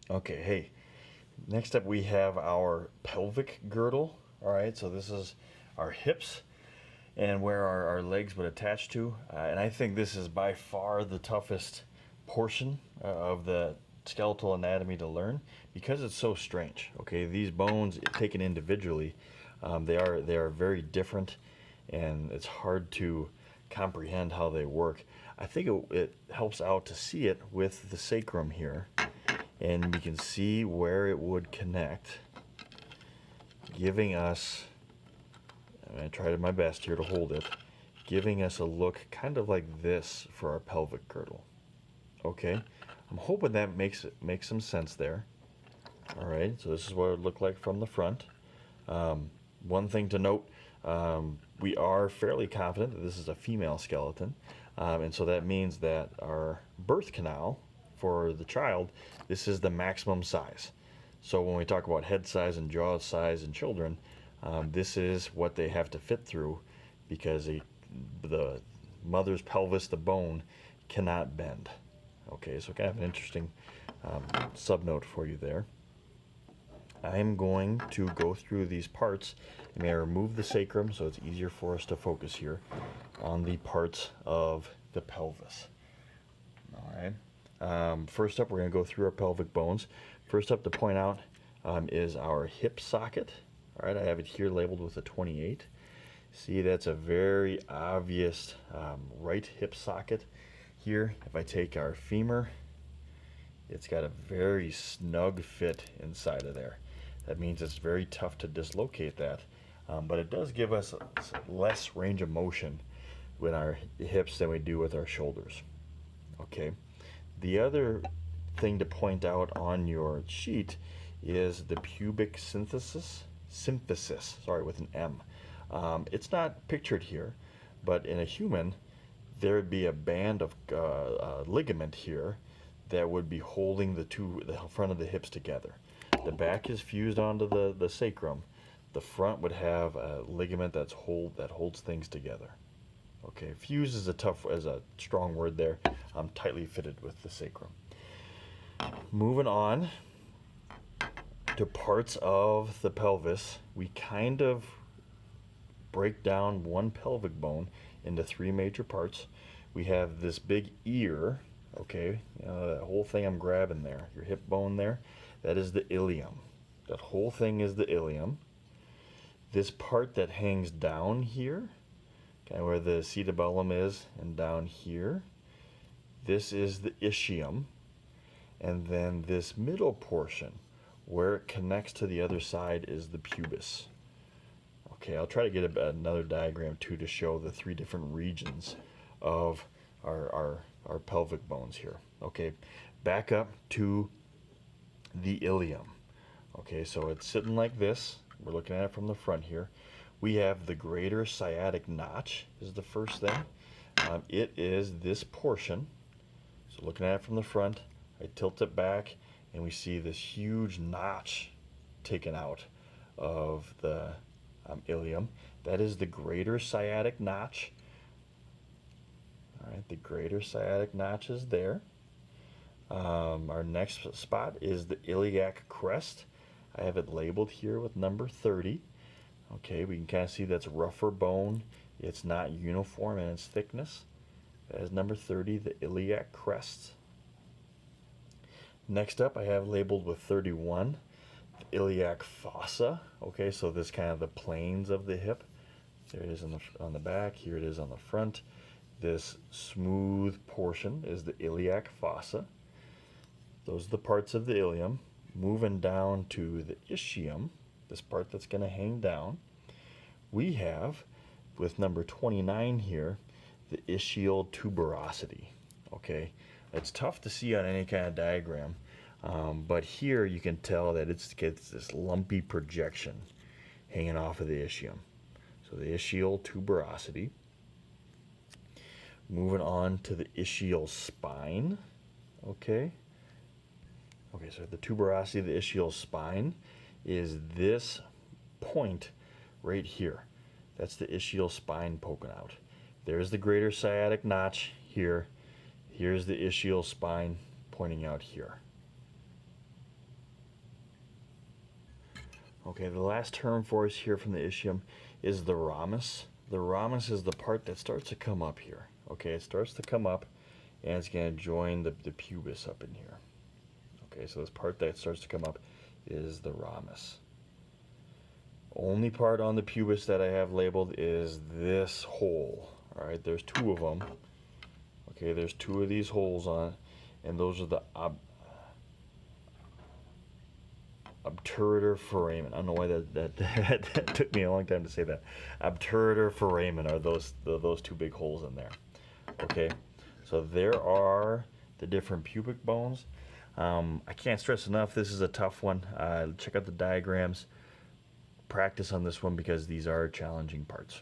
Okay, hey, next up we have our pelvic girdle. All right, so this is our hips and where our legs would attach to. And I think this is by far the toughest portion of the skeletal anatomy to learn because it's so strange. Okay, these bones taken individually, they are very different, and it's hard to comprehend how they work. I think it helps out to see it with the sacrum here, and we can see where it would connect, giving us, I tried my best here to hold it, giving us a look kind of like this for our pelvic girdle. Okay, I'm hoping that makes some sense there. All right, so this is what it would look like from the front. One thing to note, we are fairly confident that this is a female skeleton, and so that means that our birth canal for the child, this is the maximum size. So when we talk about head size and jaw size in children, this is what they have to fit through because the mother's pelvis, the bone, cannot bend. Okay, so kind of an interesting subnote for you there. I'm going to go through these parts. I'm going to remove the sacrum so it's easier for us to focus here on the parts of the pelvis. All right. First up, we're going to go through our pelvic bones. First up to point out is our hip socket. All right, I have it here labeled with a 28. See, that's a very obvious right hip socket here. If I take our femur, it's got a very snug fit inside of there. That means it's very tough to dislocate that, but it does give us less range of motion with our hips than we do with our shoulders. Okay. The other thing to point out on your sheet is the pubic symphysis, sorry, with an M. It's not pictured here, but in a human, there would be a band of ligament here that would be holding the front of the hips together. The back is fused onto the sacrum. The front would have a ligament that holds things together. Okay, fuse is a strong word there. Tightly fitted with the sacrum. Moving on to parts of the pelvis, we kind of break down one pelvic bone into three major parts. We have this big ear. Okay, that whole thing I'm grabbing there, your hip bone there, that is the ilium. That whole thing is the ilium. This part that hangs down here, kind of where the acetabulum is, and down here, this is the ischium. And then this middle portion, where it connects to the other side, is the pubis. Okay, I'll try to get another diagram too to show the three different regions of our pelvic bones here. Okay, back up to the ilium. Okay, so it's sitting like this. We're looking at it from the front here. We have the greater sciatic notch is the first thing. It is this portion. So looking at it from the front, I tilt it back, and we see this huge notch taken out of the ilium. That is the greater sciatic notch. All right, the greater sciatic notch is there. Our next spot is the iliac crest. I have it labeled here with number 30. Okay, we can kind of see that's rougher bone. It's not uniform in its thickness. That is number 30, the iliac crest. Next up, I have labeled with 31, the iliac fossa. Okay, so this kind of the planes of the hip. There it is on the back. Here it is on the front. This smooth portion is the iliac fossa. Those are the parts of the ilium. Moving down to the ischium, this part that's going to hang down, we have, with number 29 here, the ischial tuberosity. Okay, it's tough to see on any kind of diagram, but here you can tell that it's this lumpy projection hanging off of the ischium. So the ischial tuberosity. Moving on to the ischial spine. Okay, so the tuberosity of the ischial spine is this point right here. That's the ischial spine poking out. There's the greater sciatic notch here. Here's the ischial spine pointing out here. Okay, the last term for us here from the ischium is the ramus. The ramus is the part that starts to come up here. Okay, it starts to come up and it's going to join the pubis up in here. Okay, so this part that starts to come up is the ramus. Only part on the pubis that I have labeled is this hole. All right, there's two of them. Okay, there's two of these holes on it, and those are the Obturator Foramen. I don't know why that took me a long time to say that. Obturator Foramen are those two big holes in there. Okay, so there are the different pubic bones. I can't stress enough, this is a tough one. Check out the diagrams. Practice on this one because these are challenging parts.